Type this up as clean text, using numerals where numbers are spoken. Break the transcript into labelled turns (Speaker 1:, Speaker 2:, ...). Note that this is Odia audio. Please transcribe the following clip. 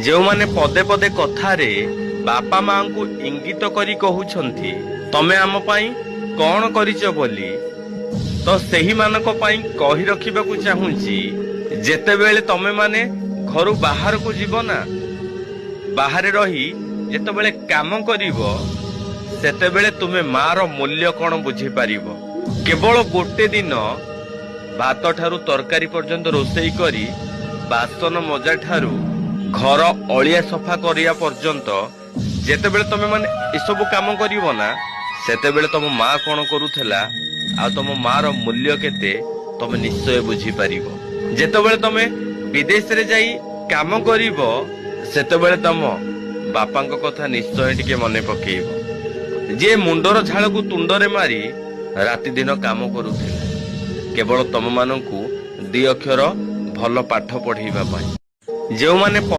Speaker 1: ଯେଉଁମାନେ ପଦେ ପଦେ କଥାରେ ବାପା ମାଙ୍କୁ ଇଙ୍ଗିତ କରି କହୁଛନ୍ତି ତମେ ଆମ ପାଇଁ କଣ କରିଛ ବୋଲି, ତ ସେହିମାନଙ୍କ ପାଇଁ କହି ରଖିବାକୁ ଚାହୁଁଛି, ଯେତେବେଳେ ତମେ ମାନେ ଘରୁ ବାହାରକୁ ଯିବ ନା, ବାହାରେ ରହି ଯେତେବେଳେ କାମ କରିବ, ସେତେବେଳେ ତୁମେ ମାର ମୂଲ୍ୟ କଣ ବୁଝିପାରିବ। କେବଳ ଗୋଟେ ଦିନ ଭାତ ଠାରୁ ତରକାରୀ ପର୍ଯ୍ୟନ୍ତ ରୋଷେଇ କରି, ବାସନ ମଜା ଠାରୁ ଘର ଅଳିଆ ସଫା କରିବା ପର୍ଯ୍ୟନ୍ତ ଯେତେବେଳେ ତମେ ମାନେ ଏସବୁ କାମ କରିବ ନା, ସେତେବେଳେ ତମ ମା କଣ କରୁଥିଲା ଆଉ ତମ ମାର ମୂଲ୍ୟ କେତେ ତମେ ନିଶ୍ଚୟ ବୁଝିପାରିବ। ଯେତେବେଳେ ତମେ ବିଦେଶରେ ଯାଇ କାମ କରିବ, ସେତେବେଳେ ତମ ବାପାଙ୍କ କଥା ନିଶ୍ଚୟ ଟିକେ ମନେ ପକେଇବ, ଯିଏ ମୁଣ୍ଡର ଝାଳକୁ ତୁଣ୍ଡରେ ମାରି ରାତି ଦିନ କାମ କରୁଥିଲା କେବଳ ତମ ମାନଙ୍କୁ ଦି ଅକ୍ଷର ଭଲ ପାଠ ପଢେଇବା ପାଇଁ। ଯେଉଁମାନେ